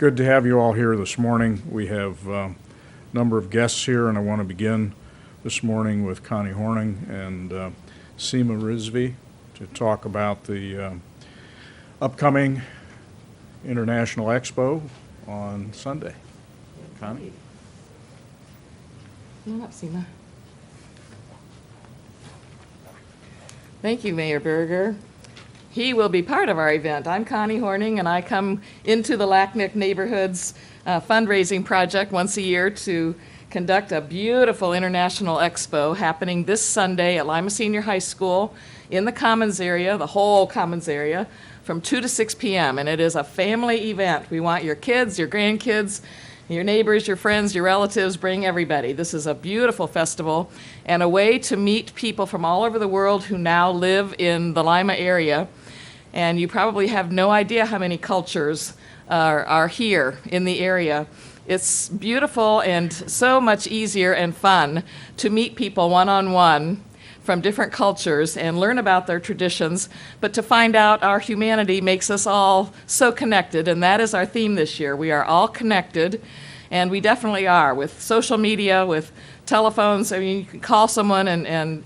good to have you all here this morning. We have a number of guests here, and I want to begin this morning with Connie Hornung and Seema Rizvi to talk about the upcoming International Expo on Sunday. Connie? Come on up, Seema. Thank you, Mayor Berger. He will be part of our event. I'm Connie Hornung, and I come into the LACNIC Neighborhoods fundraising project once a year to conduct a beautiful International Expo happening this Sunday at Lima Senior High School in the Commons area, the whole Commons area, from 2 to 6 p.m. And it is a family event. We want your kids, your grandkids, your neighbors, your friends, your relatives, bring everybody. This is a beautiful festival and a way to meet people from all over the world who now live in the Lima area. And you probably have no idea how many cultures are here in the area. It's beautiful and so much easier and fun to meet people one-on-one from different cultures and learn about their traditions, but to find out our humanity makes us all so connected, and that is our theme this year. We are all connected, and we definitely are, with social media, with telephones. I mean, you can call someone and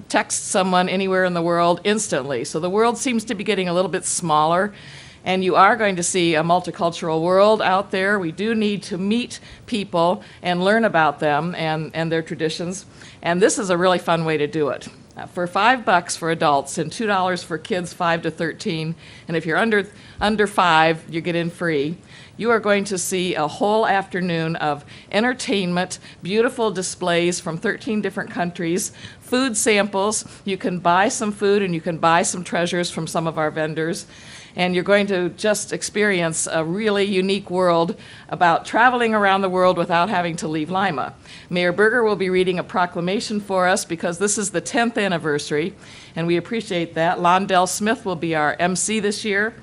text someone anywhere in the world instantly. So the world seems to be getting a little bit smaller, and you are going to see a multicultural world out there. We do need to meet people and learn about them and their traditions. And this is a really fun way to do it. For $5 for adults and $2 for kids 5 to 13, and if you're under 5, you get in free. You are going to see a whole afternoon of entertainment, beautiful displays from 13 different countries, food samples. You can buy some food and you can buy some treasures from some of our vendors. And you're going to just experience a really unique world about traveling around the world without having to leave Lima. Mayor Berger will be reading a proclamation for us because this is the 10th anniversary, and we appreciate that. Londell Smith will be our MC this year,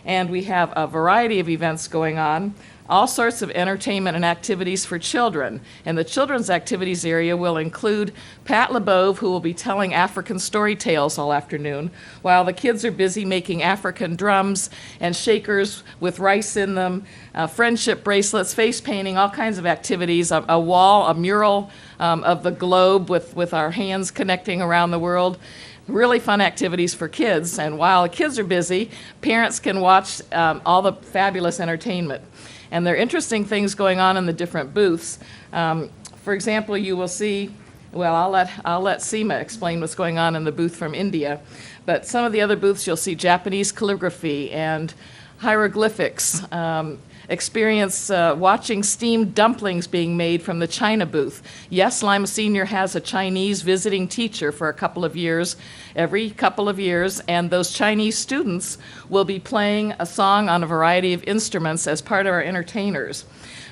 and we have a variety of events going on, all sorts of entertainment and activities for children. And the children's activities area will include Pat LeBove, who will be telling African story tales all afternoon, while the kids are busy making African drums and shakers with rice in them, friendship bracelets, face painting, all kinds of activities, a wall, a mural of the globe with our hands connecting around the world. Really fun activities for kids. And while the kids are busy, parents can watch all the fabulous entertainment. And there are interesting things going on in the different booths. For example, you will see, well, I'll let Seema explain what's going on in the booth from India. But some of the other booths, you'll see Japanese calligraphy and hieroglyphics. Experience watching steamed dumplings being made from the China booth. Yes, Lima Senior has a Chinese visiting teacher for a couple of years, every couple of years, and those Chinese students will be playing a song on a variety of instruments as part of our entertainers.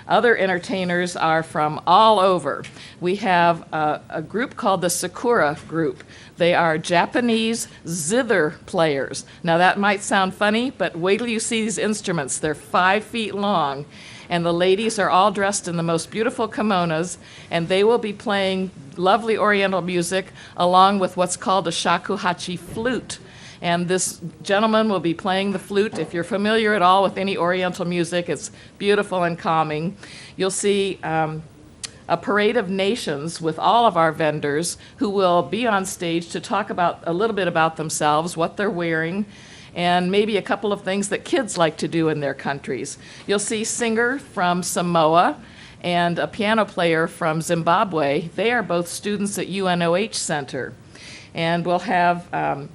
Other entertainers are from all over. We have a group called the Sakura Group. They are Japanese zither players. Now that might sound funny, but wait till you see these instruments. They're 5 feet long, and the ladies are all dressed in the most beautiful kimonos, and they will be playing lovely Oriental music along with what's called a shakuhachi flute. And this gentleman will be playing the flute. If you're familiar at all with any Oriental music, it's beautiful and calming. You'll see a parade of nations with all of our vendors who will be on stage to talk about a little bit about themselves, what they're wearing, and maybe a couple of things that kids like to do in their countries. You'll see a singer from Samoa and a piano player from Zimbabwe. They are both students at UNOH Center. And we'll have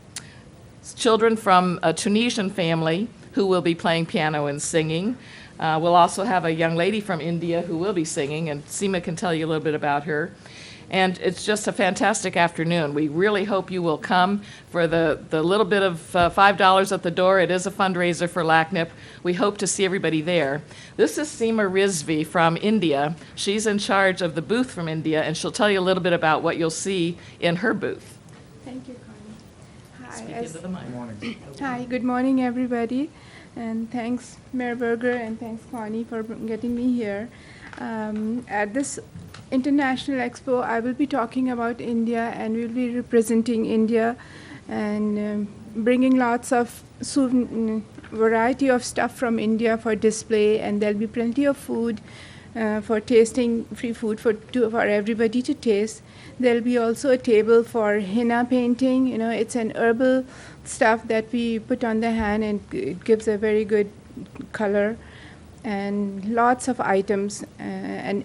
children from a Tunisian family who will be playing piano and singing. We'll also have a young lady from India who will be singing, and Seema can tell you a little bit about her. And it's just a fantastic afternoon. We really hope you will come for the little bit of $5 at the door. It is a fundraiser for LACNIP. We hope to see everybody there. This is Seema Rizvi from India. She's in charge of the booth from India, and she'll tell you a little bit about what you'll see in her booth. Thank you, Connie. Hi. Speak into the mic. Good morning. Hi, good morning, everybody. And thanks, Mayor Berger, and thanks, Connie, for getting me here. At this International Expo, I will be talking about India, and we'll be representing India and bringing lots of variety of stuff from India for display, and there'll be plenty of food for tasting, free food for everybody to taste. There'll be also a table for henna painting. You know, it's an herbal stuff that we put on the hand, and it gives a very good color, and lots of items. And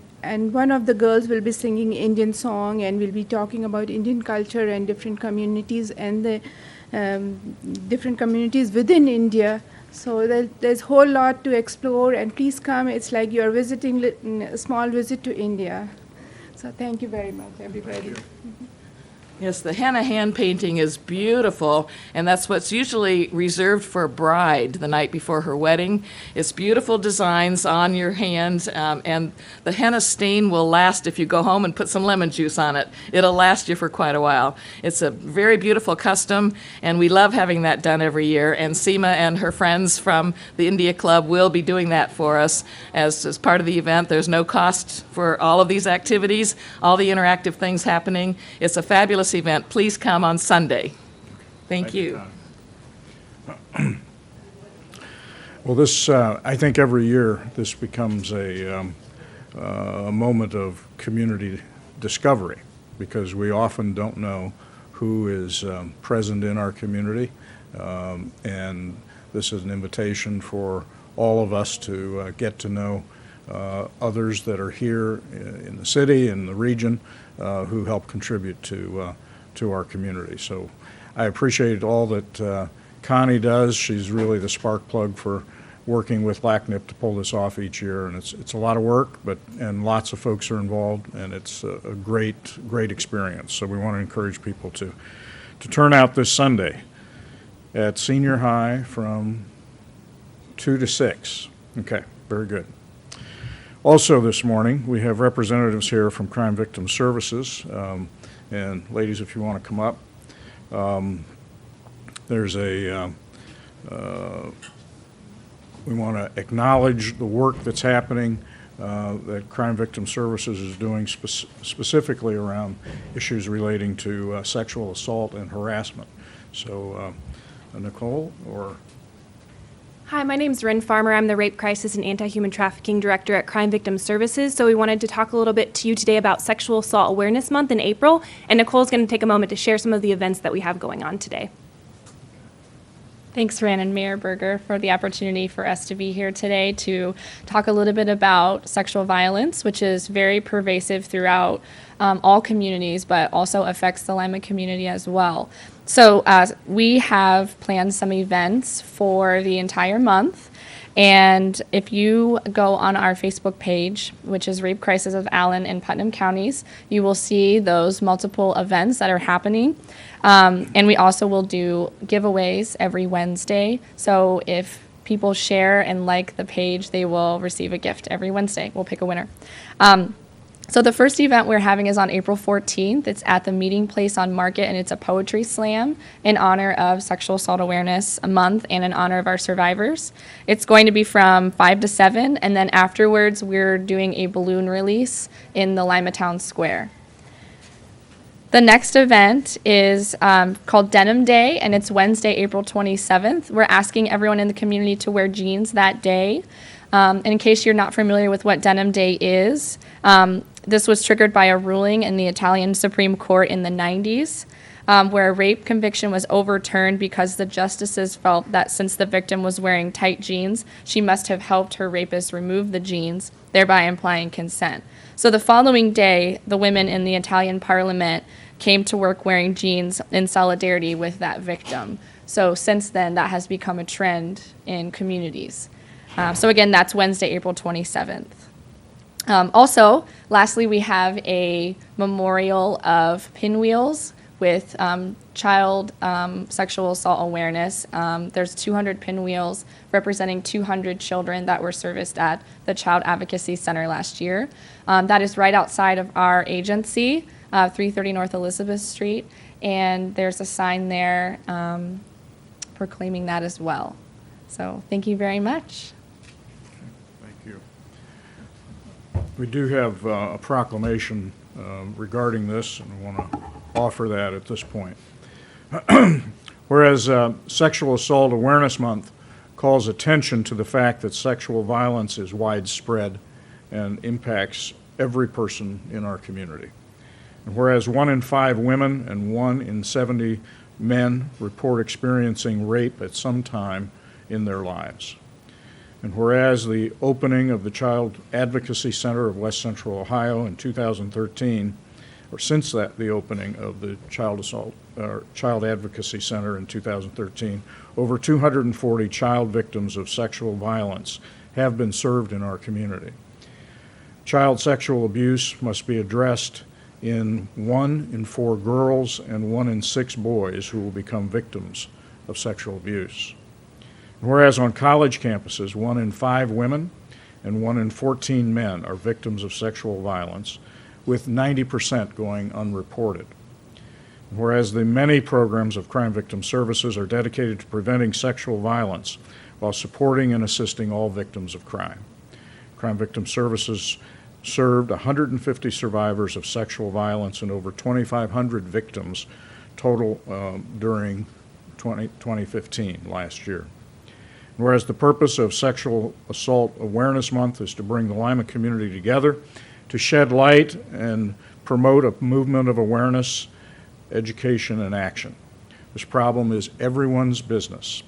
one of the girls will be singing Indian song, and we'll be talking about Indian culture and different communities and the different communities within India. So there's a whole lot to explore, and please come. It's like you're visiting a small visit to India. So thank you very much, everybody. Yes, the henna hand painting is beautiful, and that's what's usually reserved for a bride the night before her wedding. It's beautiful designs on your hand, and the henna stain will last if you go home and put some lemon juice on it. It'll last you for quite a while. It's a very beautiful custom, and we love having that done every year, and Seema and her friends from the India Club will be doing that for us as part of the event. There's no cost for all of these activities, all the interactive things happening. It's a fabulous event. Please come on Sunday. Thank you. Connie. Well, this, I think every year this becomes a moment of community discovery, because we often don't know who is present in our community, and this is an invitation for all of us to get to know others that are here in the city and the region who help contribute to our community. So I appreciate all that Connie does. She's really the spark plug for working with LACNIP to pull this off each year, and it's a lot of work, and lots of folks are involved, and it's a great experience. So we want to encourage people to turn out this Sunday at Senior High from 2 to 6. Okay, very good. Also this morning, we have representatives here from Crime Victim Services. And ladies, if you want to come up, there's we want to acknowledge the work that's happening that Crime Victim Services is doing specifically around issues relating to sexual assault and harassment. So Nicole, or... Hi, my name is Ren Farmer. I'm the Rape Crisis and Anti-Human Trafficking Director at Crime Victim Services. So we wanted to talk a little bit to you today about Sexual Assault Awareness Month in April, and Nicole's going to take a moment to share some of the events that we have going on today. Thanks, Ren and Mayor Berger, for the opportunity for us to be here today to talk a little bit about sexual violence, which is very pervasive throughout all communities, but also affects the Lima community as well. So we have planned some events for the entire month. And if you go on our Facebook page, which is Rape Crisis of Allen and Putnam Counties, you will see those multiple events that are happening. And we also will do giveaways every Wednesday. So if people share and like the page, they will receive a gift every Wednesday. We'll pick a winner. So the first event we're having is on April 14th. It's at the Meeting Place on Market, and it's a poetry slam in honor of Sexual Assault Awareness Month and in honor of our survivors. It's going to be from 5 to 7, and then afterwards we're doing a balloon release in the Lima Town Square. The next event is called Denim Day, and it's Wednesday, April 27th. We're asking everyone in the community to wear jeans that day. And in case you're not familiar with what Denim Day is, this was triggered by a ruling in the Italian Supreme Court in the 90s, where a rape conviction was overturned because the justices felt that since the victim was wearing tight jeans, she must have helped her rapist remove the jeans, thereby implying consent. So the following day, the women in the Italian parliament came to work wearing jeans in solidarity with that victim. So since then, that has become a trend in communities. So again, that's Wednesday, April 27th. Also, lastly, we have a memorial of pinwheels with child sexual assault awareness. There's 200 pinwheels representing 200 children that were serviced at the Child Advocacy Center last year. That is right outside of our agency, 330 North Elizabeth Street, and there's a sign there proclaiming that as well. So thank you very much. We do have a proclamation regarding this, and I want to offer that at this point. Whereas Sexual Assault Awareness Month calls attention to the fact that sexual violence is widespread and impacts every person in our community. And whereas 1 in 5 women and 1 in 70 men report experiencing rape at some time in their lives. And whereas the opening of the Child Advocacy Center of West Central Ohio in 2013, or since that, the opening of the Child Advocacy Center in 2013, over 240 child victims of sexual violence have been served in our community. Child sexual abuse must be addressed in 1 in 4 girls and 1 in 6 boys who will become victims of sexual abuse. Whereas on college campuses, 1 in 5 women and 1 in 14 men are victims of sexual violence, with 90% going unreported. Whereas the many programs of crime victim services are dedicated to preventing sexual violence while supporting and assisting all victims of crime. Crime victim services served 150 survivors of sexual violence and over 2,500 victims total during 2015, last year. Whereas the purpose of Sexual Assault Awareness Month is to bring the Lima community together to shed light and promote a movement of awareness, education, and action. This problem is everyone's business.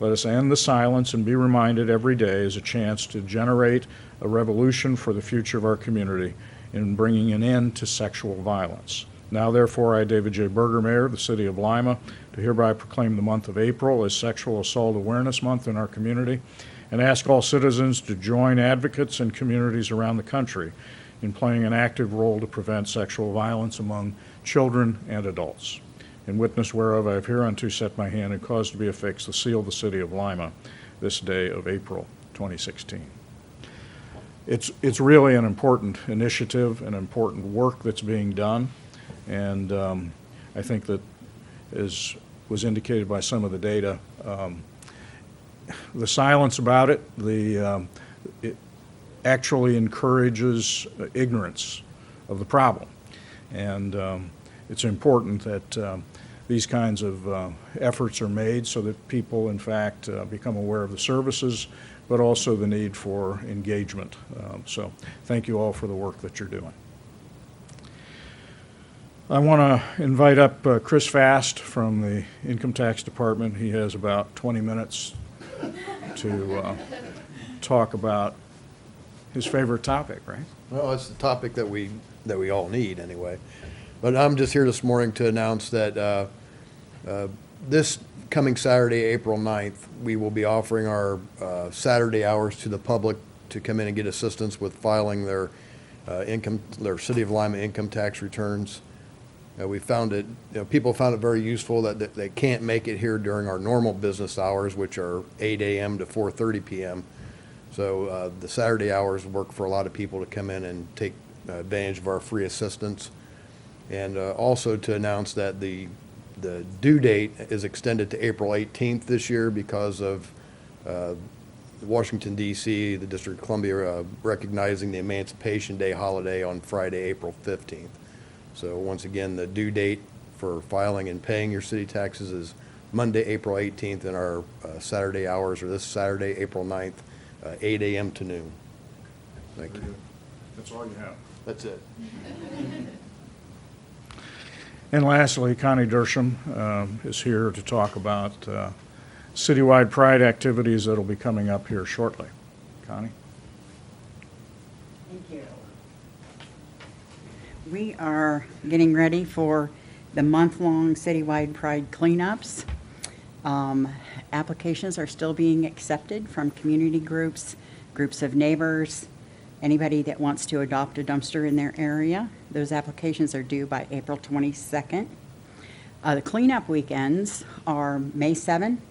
Let us end the silence and be reminded every day as a chance to generate a revolution for the future of our community in bringing an end to sexual violence. Now, therefore, I, David J. Berger, Mayor of the City of Lima, do hereby proclaim the month of April as Sexual Assault Awareness Month in our community and ask all citizens to join advocates and communities around the country in playing an active role to prevent sexual violence among children and adults. In witness whereof I have hereunto set my hand and caused to be affixed the seal of the City of Lima this day of April 2016. It's really an important initiative, an important work that's being done, and I think that, as was indicated by some of the data, the silence about it, it actually encourages ignorance of the problem. And it's important that these kinds of efforts are made so that people, in fact, become aware of the services, but also the need for engagement. So thank you all for the work that you're doing. I want to invite up Chris Fast from the Income Tax Department. He has about 20 minutes to talk about his favorite topic, right? Well, it's the topic that we all need anyway. But I'm just here this morning to announce that this coming Saturday, April 9th, we will be offering our Saturday hours to the public to come in and get assistance with filing their City of Lima income tax returns. We found it, people found it very useful that they can't make it here during our normal business hours, which are 8 a.m. to 4:30 p.m. So the Saturday hours work for a lot of people to come in and take advantage of our free assistance. And also to announce that the due date is extended to April 18th this year because of Washington, D.C., the District of Columbia recognizing the Emancipation Day holiday on Friday, April 15th. So once again, the due date for filing and paying your city taxes is Monday, April 18th, and our Saturday hours are this Saturday, April 9th, 8 a.m. to noon. Thank you. That's all you have. That's it. And lastly, Connie Dershem is here to talk about citywide pride activities that will be coming up here shortly. Connie? Thank you. We are getting ready for the month-long citywide pride cleanups. Applications are still being accepted from community groups, groups of neighbors, anybody that wants to adopt a dumpster in their area. Those applications are due by April 22nd. The cleanup weekends are May 7,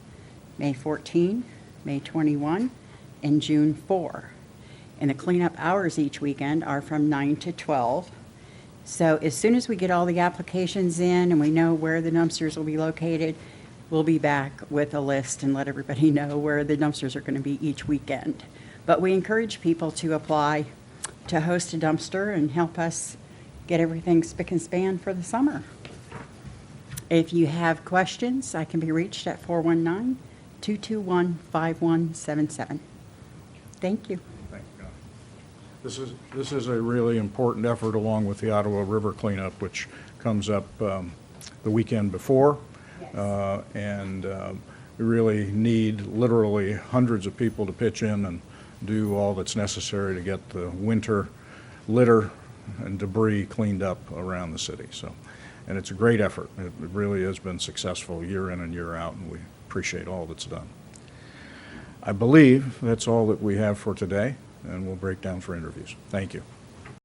May 14, May 21, and June 4. And the cleanup hours each weekend are from 9 to 12. So as soon as we get all the applications in and we know where the dumpsters will be located, we'll be back with a list and let everybody know where the dumpsters are going to be each weekend. But we encourage people to apply to host a dumpster and help us get everything spick and span for the summer. If you have questions, I can be reached at 221-5177. Thank you. Thank you, Connie. This is a really important effort along with the Ottawa River cleanup, which comes up the weekend before. And we really need literally hundreds of people to pitch in and do all that's necessary to get the winter litter and debris cleaned up around the city. So, and it's a great effort. It really has been successful year in and year out, and we appreciate all that's done. I believe that's all that we have for today, and we'll break down for interviews. Thank you.